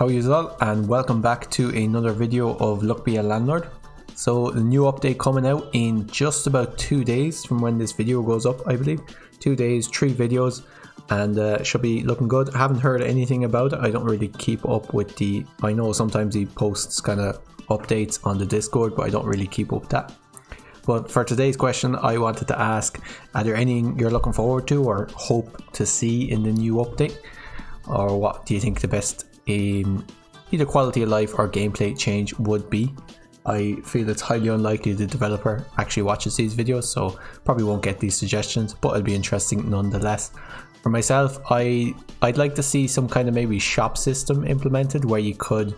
How are you all, and welcome back to another video of Luck Be a Landlord. So the new update coming out in just about 2 days from when this video goes up, I believe. 2 days, 3 videos, and should be looking good. I haven't heard anything about it. I don't really keep up with I know sometimes he posts kind of updates on the Discord, but I don't really keep up with that. But for today's question, I wanted to ask, are there anything you're looking forward to or hope to see in the new update? Or what do you think the best either quality of life or gameplay change would be? I feel it's highly unlikely the developer actually watches these videos, so probably won't get these suggestions, but it'll be interesting nonetheless. For myself, I'd like to see some kind of maybe shop system implemented where you could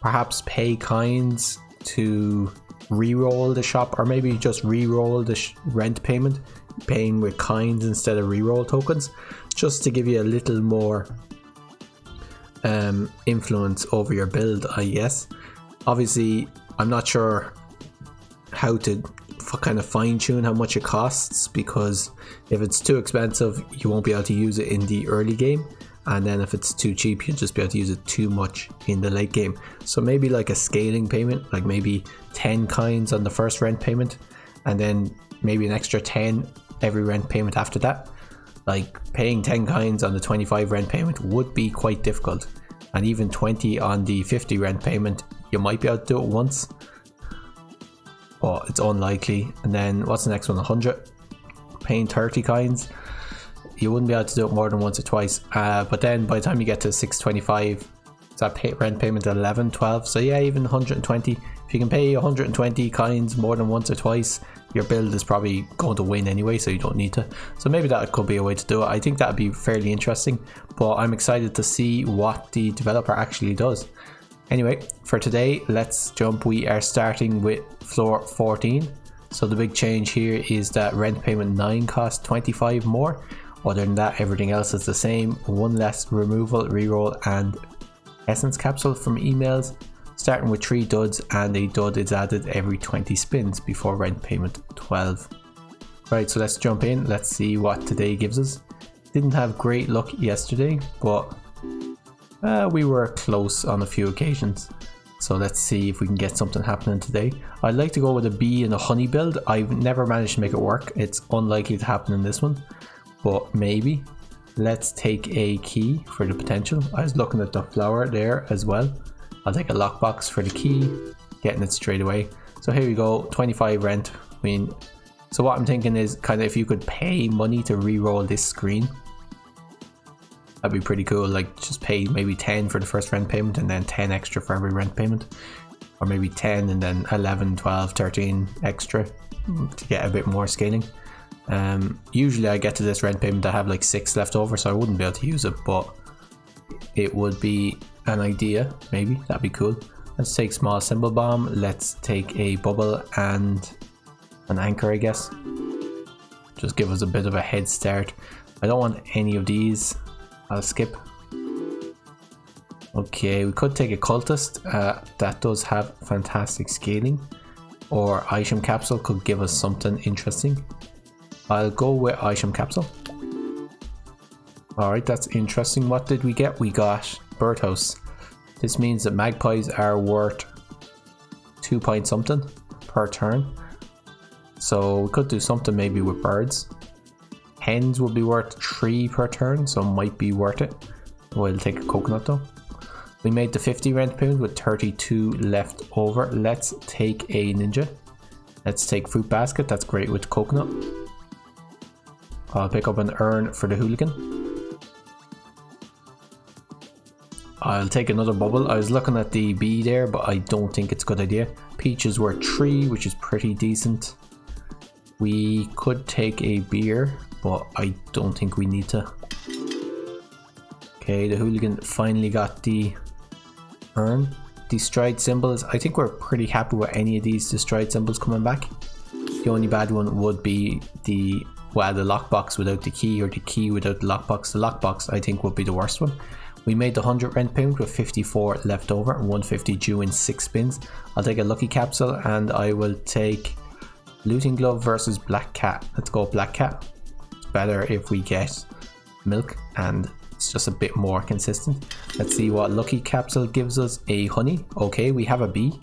perhaps pay coins to re-roll the shop, or maybe just re-roll the rent payment, paying with coins instead of re-roll tokens, just to give you a little more influence over your build, I guess. Obviously, I'm not sure how to kind of fine-tune how much it costs, because if it's too expensive you won't be able to use it in the early game, and then if it's too cheap you'll just be able to use it too much in the late game. So maybe like a scaling payment, like maybe 10 coins on the first rent payment, and then maybe an extra 10 every rent payment after that. Like paying 10 coins on the 25 rent payment would be quite difficult, and even 20 on the 50 rent payment you might be able to do it once, but it's unlikely. And then what's the next one? 100, paying 30 coins, you wouldn't be able to do it more than once or twice, but then by the time you get to 625, that rent payment at 11, 12, so yeah, even 120. If you can pay 120 coins more than once or twice, your build is probably going to win anyway, so you don't need to. So maybe that could be a way to do it. I think that would be fairly interesting, but I'm excited to see what the developer actually does. Anyway, for today, let's jump. We are starting with floor 14. So the big change here is that rent payment 9 costs 25 more. Other than that, everything else is the same. 1 less removal, reroll, and essence capsule from emails, starting with 3 duds, and a dud is added every 20 spins before rent payment 12. Right, so let's jump in. Let's see what today gives us. Didn't have great luck yesterday, but we were close on a few occasions. So let's see if we can get something happening today. I'd like to go with a bee and a honey build. I've never managed to make it work. It's unlikely to happen in this one, but maybe. Let's take a key for the potential. I was looking at the flower there as well. I'll take a lockbox for the key, getting it straight away. So here we go, 25 rent. So what I'm thinking is kind of if you could pay money to re-roll this screen, that'd be pretty cool. Like just pay maybe 10 for the first rent payment and then 10 extra for every rent payment, or maybe 10 and then 11, 12, 13 extra to get a bit more scaling. Usually I get to this rent payment I have like 6 left over, so I wouldn't be able to use it, but it would be an idea. Maybe that'd be cool. Let's take small symbol bomb. Let's take a bubble and an anchor, I guess. Just give us a bit of a head start. I don't want any of these. I'll skip. Okay, we could take a cultist. That does have fantastic scaling, or item capsule could give us something interesting. I'll go with item capsule. Alright, that's interesting. What did we get? We got birdhouse. This means that magpies are worth 2 point something per turn, so we could do something maybe with birds. Hens will be worth 3 per turn, so might be worth it. We'll take a coconut though. We made the 50 rent payment with 32 left over. Let's take a ninja. Let's take fruit basket. That's great with coconut. I'll pick up an urn for the hooligan. I'll take another bubble. I was looking at the bee there, but I don't think it's a good idea. Peach is worth 3, which is pretty decent. We could take a beer, but I don't think we need to. Okay, the hooligan finally got the urn. The stride symbols, I think we're pretty happy with any of these stride symbols coming back. The only bad one would be the lockbox without the key, or the key without the lockbox. The lockbox I think would be the worst one. We made the 100 rent payment with 54 left over and 150 due in 6 spins. I'll take a lucky capsule, and I will take looting glove versus black cat. Let's go black cat. It's better if we get milk and It's just a bit more consistent. Let's see what lucky capsule gives us. A honey. Okay, we have a bee.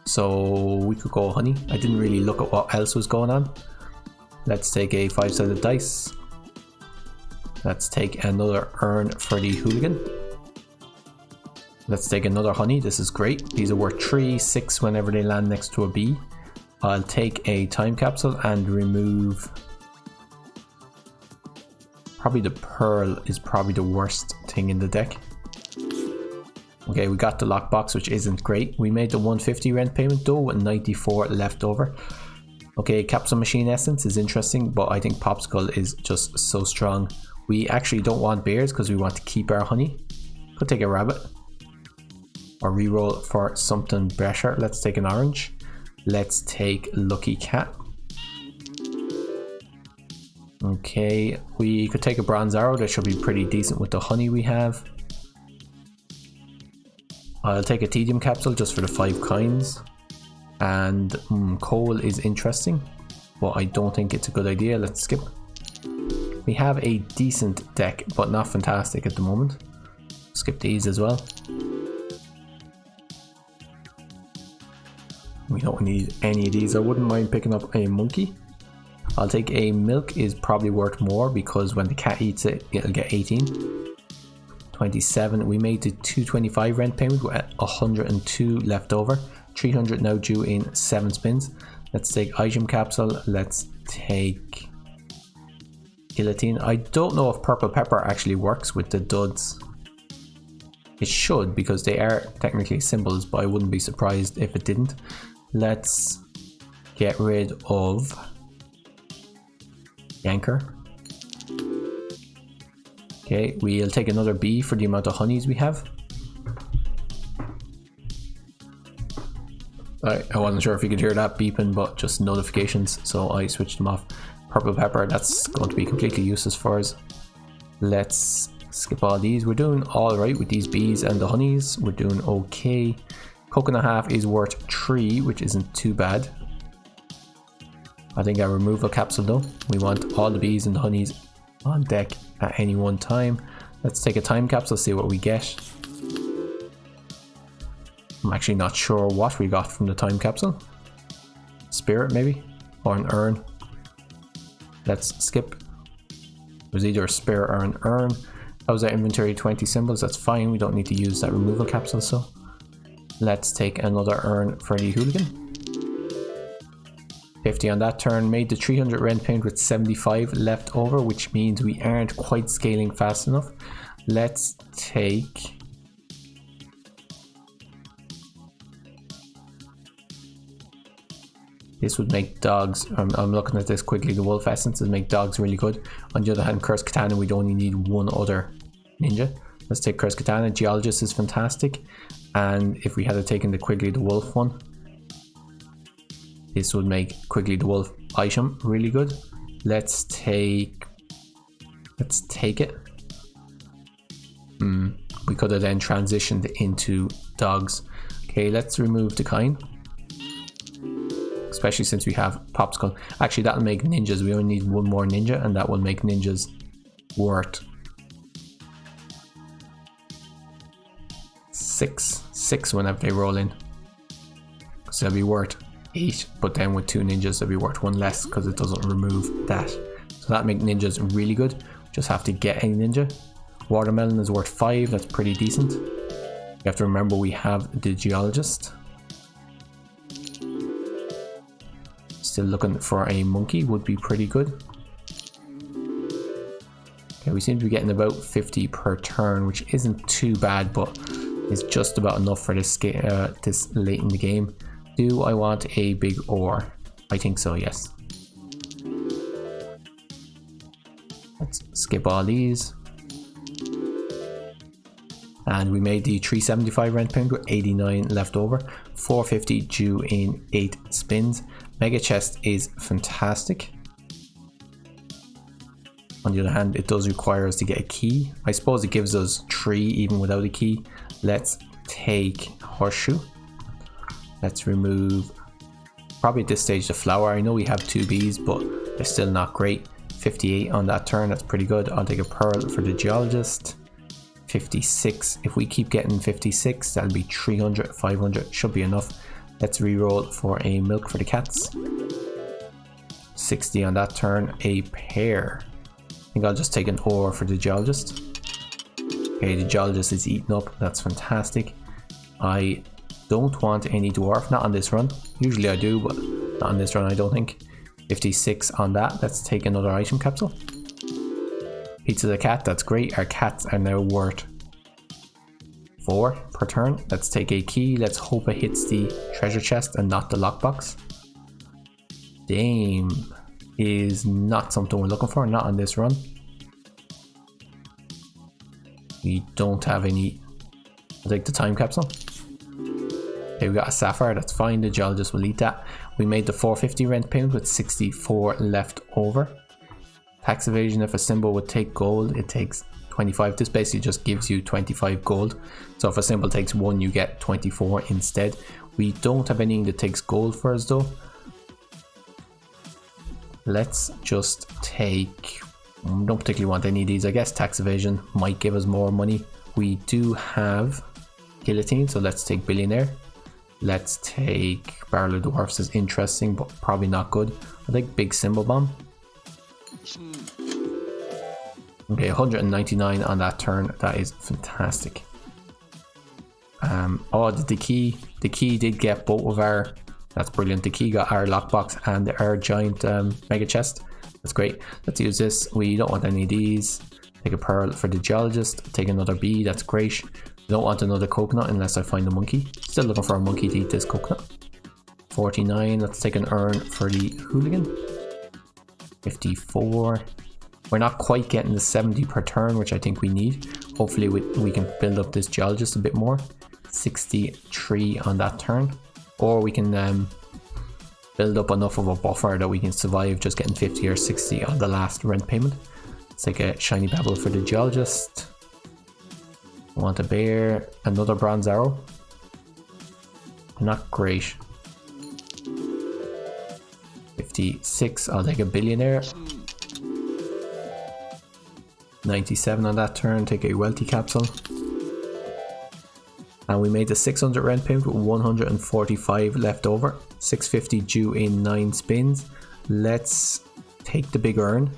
So we could go honey. I didn't really look at what else was going on. Let's take a 5-sided dice. Let's take another urn for the hooligan. Let's take another honey. This is great. These are worth 3, 6 whenever they land next to a bee. I'll take a time capsule and remove... Probably the pearl is probably the worst thing in the deck. Okay, we got the lockbox, which isn't great. We made the 150 rent payment though with 94 left over. Okay, capsule machine essence is interesting, but I think popsicle is just so strong. We actually don't want bears because we want to keep our honey. Could take a rabbit. Or reroll for something better. Let's take an orange. Let's take lucky cat. Okay, we could take a bronze arrow. That should be pretty decent with the honey we have. I'll take a tedium capsule just for the 5 coins. And coal is interesting, but I don't think it's a good idea. Let's skip. We have a decent deck, but not fantastic at the moment. Skip these as well. We don't need any of these. I wouldn't mind picking up a monkey. I'll take a milk, is probably worth more because when the cat eats it, it'll get 18. 27. We made the 225 rent payment with 102 left over. 300 now due in 7 spins. Let's take item capsule. Let's take guillotine. I don't know if purple pepper actually works with the duds. It should because they are technically symbols, but I wouldn't be surprised if it didn't. Let's get rid of Yanker. Okay, we'll take another bee for the amount of honeys we have. I wasn't sure if you could hear that beeping, but just notifications, so I switched them off. Purple pepper, that's going to be completely useless for us. Let's skip all these. We're doing alright with these bees and the honeys. We're doing okay. Coconut half is worth 3, which isn't too bad. I think our removal capsule though. We want all the bees and the honeys on deck at any one time. Let's take a time capsule, see what we get. I'm actually not sure what we got from the time capsule. Spirit maybe? Or an urn. Let's skip. It was either a spirit or an urn. That was our inventory, 20 symbols. That's fine. We don't need to use that removal capsule. So let's take another urn for the hooligan. 50 on that turn. Made the 300 rent payment with 75 left over, which means we aren't quite scaling fast enough. Let's take... This would make dogs, I'm looking at this quickly, the wolf essence would make dogs really good. On the other hand, Curse Katana, we'd only need one other ninja. Let's take Curse Katana. Geologist is fantastic. And if we had taken the Quigley the Wolf one, this would make Quigley the Wolf item really good. Let's take it. We could have then transitioned into dogs. Okay, let's remove the kind. Especially since we have Popsicle. Actually, that'll make ninjas. We only need one more ninja, and that will make ninjas worth 6 whenever they roll in. So they'll be worth 8, but then with 2 ninjas, they'll be worth 1 less because it doesn't remove that. So that makes ninjas really good. Just have to get a ninja. Watermelon is worth 5. That's pretty decent. You have to remember we have the Geologist. Still looking for a monkey, would be pretty good. Okay, we seem to be getting about 50 per turn, which isn't too bad, but is just about enough for this late in the game. Do I want a big ore? I think so, yes. Let's skip all these. And we made the 375 rent payment with 89 left over. 450 due in 8 spins. Mega chest is fantastic. On the other hand, it does require us to get a key. I suppose it gives us 3 even without a key. Let's take horseshoe. Let's remove, probably at this stage, the flower. I know we have 2 bees, but they're still not great. 58 on that turn, that's pretty good. I'll take a pearl for the geologist. 56, if we keep getting 56, that'll be 300, 500, should be enough. Let's re-roll for a milk for the cats. 60 on that turn, a pear. I think I'll just take an ore for the geologist. Okay, the geologist is eaten up, that's fantastic. I don't want any dwarf, not on this run. Usually I do, but not on this run I don't think. 56 on that, let's take another item capsule. Pizza the cat, that's great. Our cats are now worth 4 per turn. Let's take a key, let's hope it hits the treasure chest and not the lockbox. Dame is not something we're looking for, not on this run. We don't have any. I'll take the time capsule. Okay, we got a sapphire, that's fine, the geologist will eat that. We made the 450 rent payment with 64 left over. Tax evasion, if a symbol would take gold, it takes 25. This basically just gives you 25 gold. So if a symbol takes 1, you get 24 instead. We don't have anything that takes gold for us though. Let's just take, don't particularly want any of these. I guess tax evasion might give us more money. We do have guillotine, so let's take billionaire. Let's take barrel of dwarfs, is interesting but probably not good. I think big symbol bomb. Okay, 199 on that turn, that is fantastic. Oh, the key did get both of our, that's brilliant. The key got our lockbox and our giant mega chest. That's great. Let's use this. We don't want any of these. Take a pearl for the geologist. Take another bee. That's great. We don't want another coconut unless I find a monkey. Still looking for a monkey to eat this coconut. 49. Let's take an urn for the hooligan. 54. We're not quite getting the 70 per turn, which I think we need. Hopefully we can build up this geologist a bit more. 63 on that turn. Or we can build up enough of a buffer that we can survive just getting 50 or 60 on the last rent payment. Let's take a shiny pebble for the geologist. I want a bear, another bronze arrow. Not great. 56, I'll take a billionaire. 97 on that turn, take a wealthy capsule. And we made the 600 rent payment with 145 left over. 650 due in 9 spins. Let's take the big urn.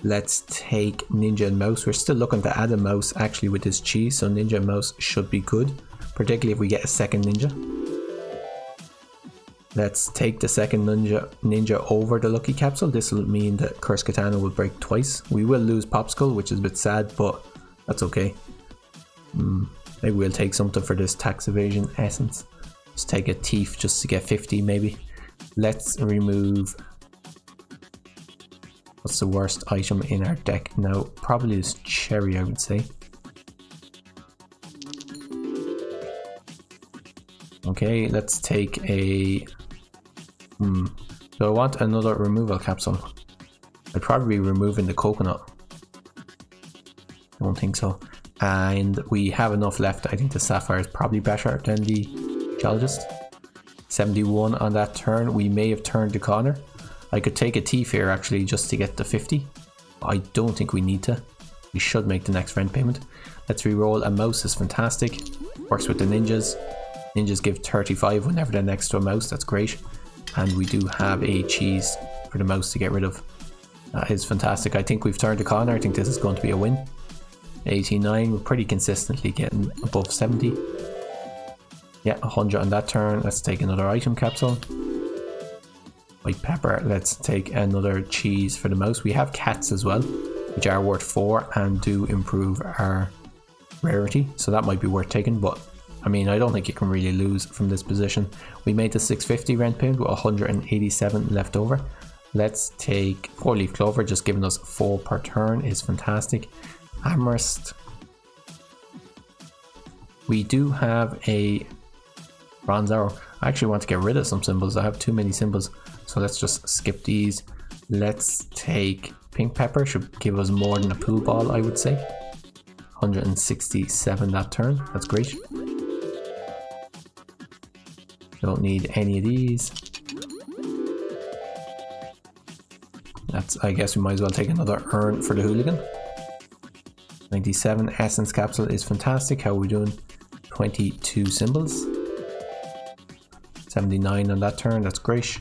Let's take ninja and mouse. We're still looking to add a mouse actually with this cheese, so ninja and mouse should be good, particularly if we get a second ninja. Let's take the second ninja over the lucky capsule. This will mean that Curse Katana will break twice. We will lose Popsicle, which is a bit sad, but that's okay. Maybe we'll take something for this tax evasion essence. Just take a thief just to get 50 maybe. Let's remove, what's the worst item in our deck now? Probably this cherry, I would say. Okay, let's take a... Do I want another removal capsule? I'd probably be removing the coconut. I don't think so. And we have enough left. I think the sapphire is probably better than the geologist. 71 on that turn. We may have turned the corner. I could take a thief here actually just to get the 50. I don't think we need to. We should make the next rent payment. Let's re-roll. A mouse is fantastic. Works with the ninjas. Ninjas give 35 whenever they're next to a mouse. That's great. And we do have a cheese for the mouse to get rid of. That is fantastic. I think we've turned the corner. I think this is going to be a win. 89. We're pretty consistently getting above 70. Yeah, 100 on that turn. Let's take another item capsule. White pepper. Let's take another cheese for the mouse. We have cats as well, which are worth 4 and do improve our rarity. So that might be worth taking, but I mean, I don't think you can really lose from this position. We made the 650 rent payment with 187 left over. Let's take 4-leaf clover, just giving us 4 per turn is fantastic. Amherst. We do have a bronze arrow. I actually want to get rid of some symbols. I have too many symbols, so let's just skip these. Let's take pink pepper, should give us more than a pool ball, I would say. 167 that turn, that's great. Don't need any of these. I guess we might as well take another urn for the hooligan. 97 essence capsule is fantastic. How are we doing? 22 symbols. 79 on that turn, that's great.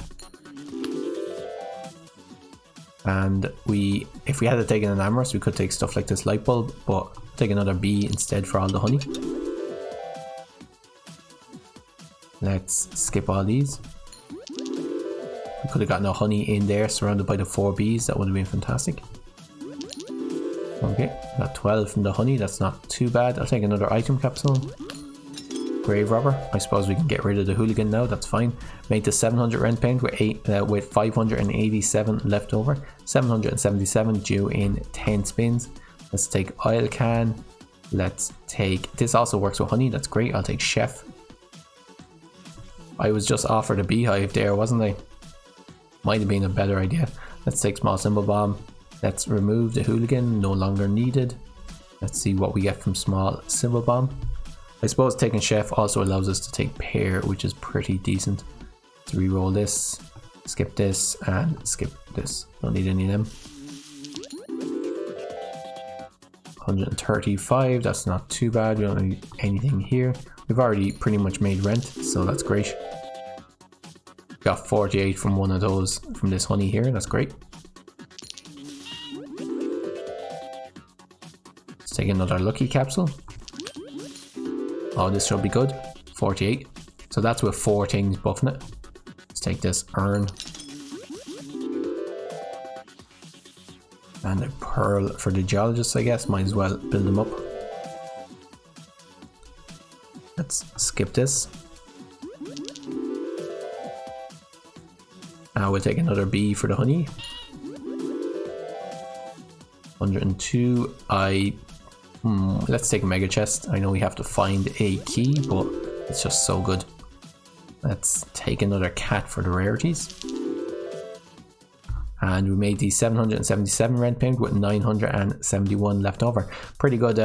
And if we had to take an amorous, we could take stuff like this light bulb, but take another bee instead for all the honey. Let's skip all these. We could have gotten a honey in there surrounded by the 4 bees, that would have been fantastic. Okay, got 12 from the honey, that's not too bad. I'll take another item capsule. Grave robber, I suppose we can get rid of the hooligan now, that's fine. Made to 700 rent paint with 587 left over. 777 due in 10 spins. Let's take oil can. Let's take, this also works with honey, that's great. I'll take chef. I was just offered a beehive there, wasn't I? Might have been a better idea. Let's take small symbol bomb. Let's remove the hooligan, no longer needed. Let's see what we get from small symbol bomb. I suppose taking chef also allows us to take pear, which is pretty decent. Let's re-roll this, skip this, and skip this. Don't need any of them. 135, that's not too bad. We don't need anything here. We've already pretty much made rent, so that's great. Got 48 from one of those, from this honey here, that's great. Let's take another lucky capsule. Oh, this should be good. 48. So that's with 4 things buffing it. Let's take this urn. And a pearl for the geologist, I guess. Might as well build them up. Let's skip this. We'll take another bee for the honey. 102. Let's take a mega chest. I know we have to find a key, but it's just so good. Let's take another cat for the rarities. And we made the 777 rent paint with 971 left over. Pretty good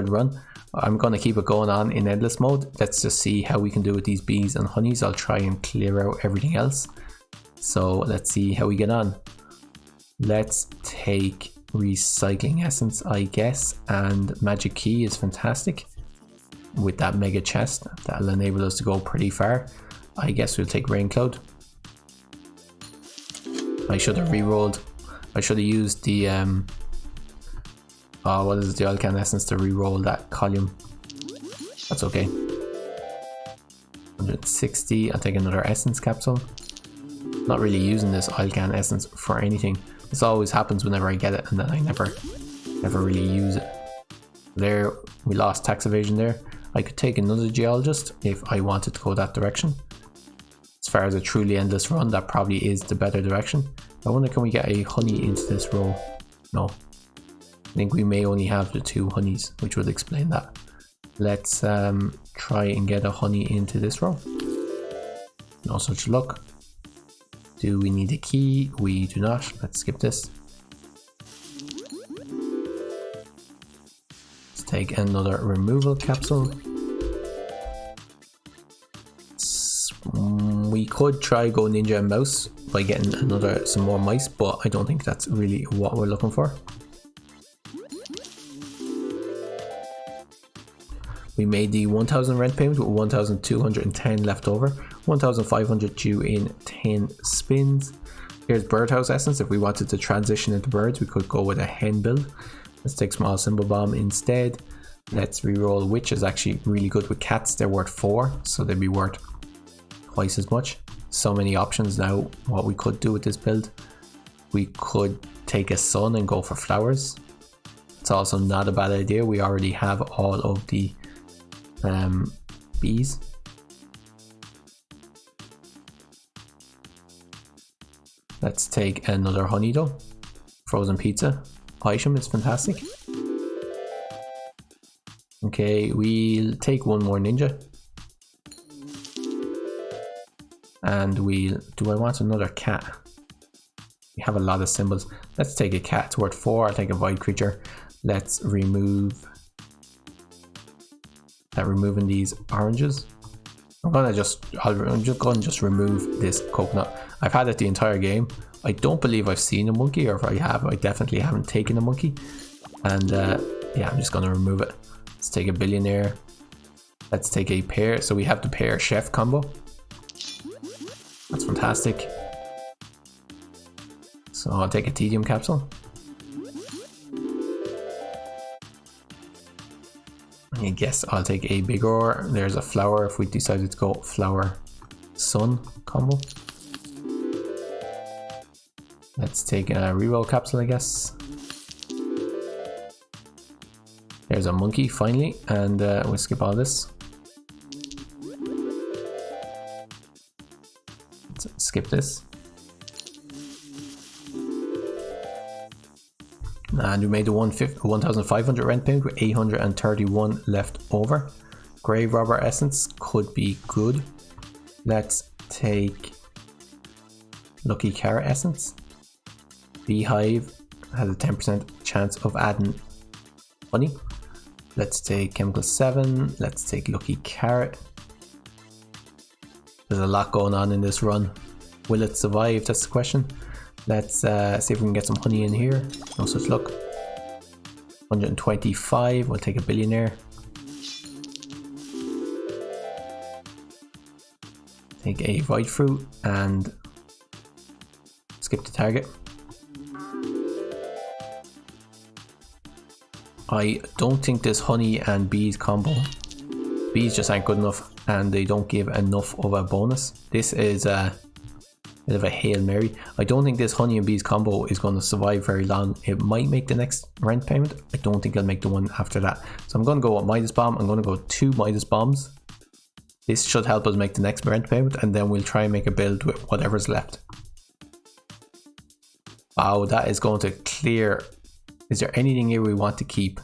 run. I'm gonna keep it going on in endless mode. Let's just see how we can do with these bees and honeys. I'll try and clear out everything else. So let's see how we get on. Let's take recycling essence, I guess, and magic key is fantastic. With that mega chest, that'll enable us to go pretty far. I guess we'll take rain cloud. I should have re-rolled. I should have used the what is it, the oil can essence to re-roll that column. That's okay. 160. I'll take another essence capsule. Not really using this oil can essence for anything. This always happens whenever I get it, and then I never really use it. There, we lost tax evasion there. I could take another geologist if I wanted to go that direction. As far as a truly endless run, that probably is the better direction. I wonder, can we get a honey into this row? No. I think we may only have the 2 honeys, which would explain that. Let's try and get a honey into this row. No such luck. Do we need a key? We do not. Let's skip this. Let's take another removal capsule. We could try go ninja and mouse by getting some more mice, but I don't think that's really what we're looking for. We made the 1000 rent payment with 1210 left over. 1500 due in 10 spins. Here's birdhouse essence. If we wanted to transition into birds, we could go with a hen build. Let's take small symbol bomb instead. Let's re-roll witch is actually really good with cats. They're worth 4, so they'd be worth twice as much. So many options now what we could do with this build. We could take a sun and go for flowers. It's also not a bad idea. We already have all of the bees. Let's take another honey though. Frozen pizza item is fantastic. Okay, we'll take one more ninja. And do I want another cat? We have a lot of symbols. Let's take a cat, it's worth 4. I'll take a void creature. Let's remove removing these oranges. I'm just going to remove this coconut. I've had it the entire game. I don't believe I've seen a monkey, or if I have, I definitely haven't taken a monkey. And yeah, I'm just going to remove it. Let's take a billionaire. Let's take a pair. So we have the pair chef combo. That's fantastic. So I'll take a tedium capsule. I guess I'll take a big ore. There's a flower if we decided to go flower sun combo. Let's take a reroll capsule, I guess. There's a monkey finally, and we'll skip all this. Let's skip this. And we made the 1,500 rent payment with 831 left over. Grave robber essence could be good. Let's take lucky carrot essence. Beehive has a 10% chance of adding honey. Let's take chemical 7. Let's take lucky carrot. There's a lot going on in this run. Will it survive? That's the question. Let's see if we can get some honey in here. No such luck. 125. We'll take a billionaire. Take a void fruit and skip the target. I don't think this honey and bees combo. Bees just aren't good enough, and they don't give enough of a bonus. This is a bit of a Hail Mary. I don't think this honey and bees combo is going to survive very long. It might make the next rent payment. I don't think I'll make the one after that. So I'm going to go with Midas bomb. I'm going to go 2 Midas bombs. This should help us make the next rent payment, and then we'll try and make a build with whatever's left. Wow, that is going to clear. Is there anything here we want to keep?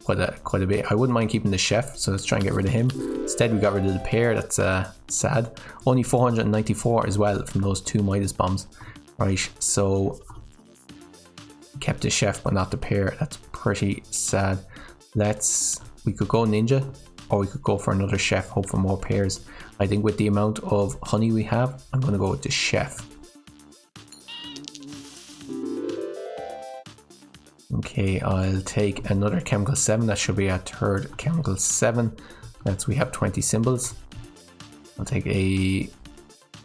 Quite a bit. I wouldn't mind keeping the chef, so let's try and get rid of him. Instead we got rid of the pair. That's sad. Only 494 as well from those 2 Midas bombs. Right, so kept the chef but not the pair. That's pretty sad. We could go ninja, or we could go for another chef, hope for more pairs. I think with the amount of honey we have, I'm going to go with the chef. Okay, I'll take another chemical 7. That should be our 3rd chemical 7. We have 20 symbols. I'll take a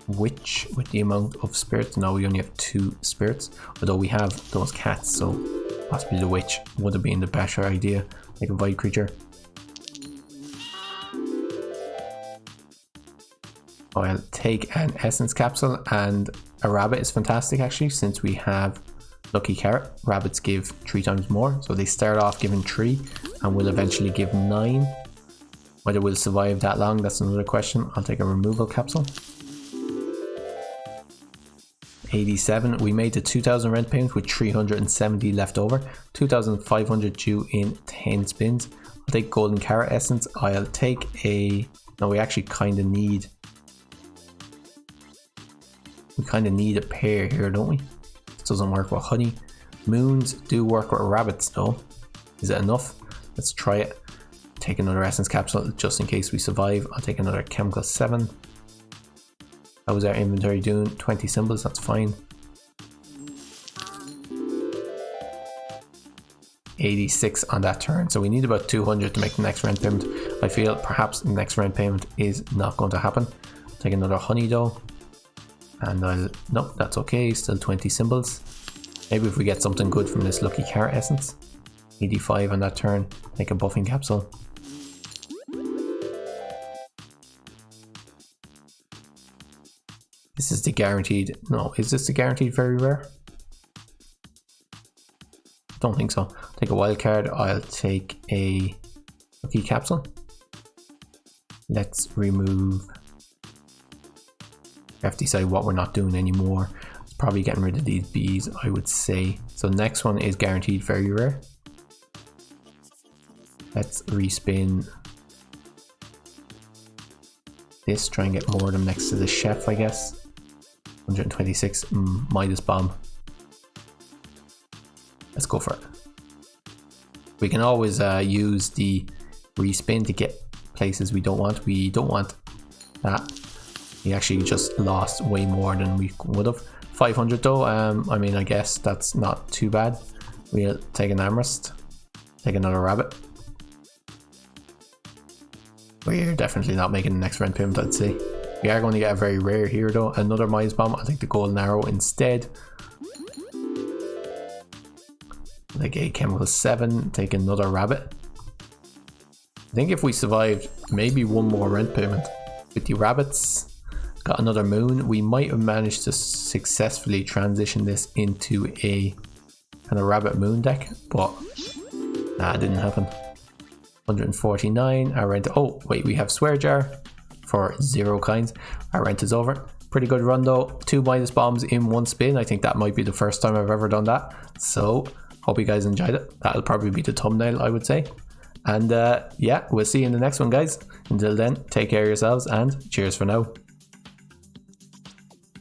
witch with the amount of spirits. No, we only have 2 spirits, although we have those cats, so possibly the witch would have been the better idea. Like a void creature. I'll take an essence capsule, and a rabbit is fantastic actually, since we have lucky carrot. Rabbits give 3 times more, so they start off giving 3 and will eventually give 9. Whether we'll survive that long, that's another question. I'll take a removal capsule. 87. We made the 2,000 rent payment with 370 left over. 2,500 due in 10 spins. I'll take golden carrot essence. I'll take a... No, we actually kind of need... We kind of need a pair here, don't we? Doesn't work with honey. Moons do work with rabbits though. Is it enough? Let's try it. Take another essence capsule just in case we survive. I'll take another chemical 7. How was our inventory doing? 20 symbols, that's fine. 86 on that turn, so we need about 200 to make the next rent payment. I feel perhaps the next rent payment is not going to happen. Take another honey though. And nope, that's okay, still 20 symbols. Maybe if we get something good from this lucky carrot essence. 85 on that turn, take a buffing capsule. This is the guaranteed, no, is this the guaranteed very rare? Don't think so. Take a wild card, I'll take a lucky capsule. Let's remove... We have to decide what we're not doing anymore. It's probably getting rid of these bees, I would say. So next one is guaranteed very rare. Let's respin this, try and get more of them next to the chef, I guess. 126, Midas bomb. Let's go for it. We can always use the respin to get places we don't want. We don't want that. We actually just lost way more than we would have. 500 though. I mean, I guess that's not too bad. We'll take an armrest, take another rabbit. We're definitely not making the next rent payment, I'd say. We are going to get a very rare here though. Another Midas bomb. I'll take the golden arrow instead. Like a chemical 7, take another rabbit. I think if we survived maybe one more rent payment with the rabbits, got another moon, we might have managed to successfully transition this into a kind of rabbit moon deck, but nah, it didn't happen. 149, our rent, oh wait, we have swear jar for 0 coins. Our rent is over. Pretty good run though, 2 Midas bombs in 1 spin. I think that might be the first time I've ever done that. So hope you guys enjoyed it. That'll probably be the thumbnail, I would say. And yeah, we'll see you in the next one, guys. Until then, take care of yourselves and cheers for now.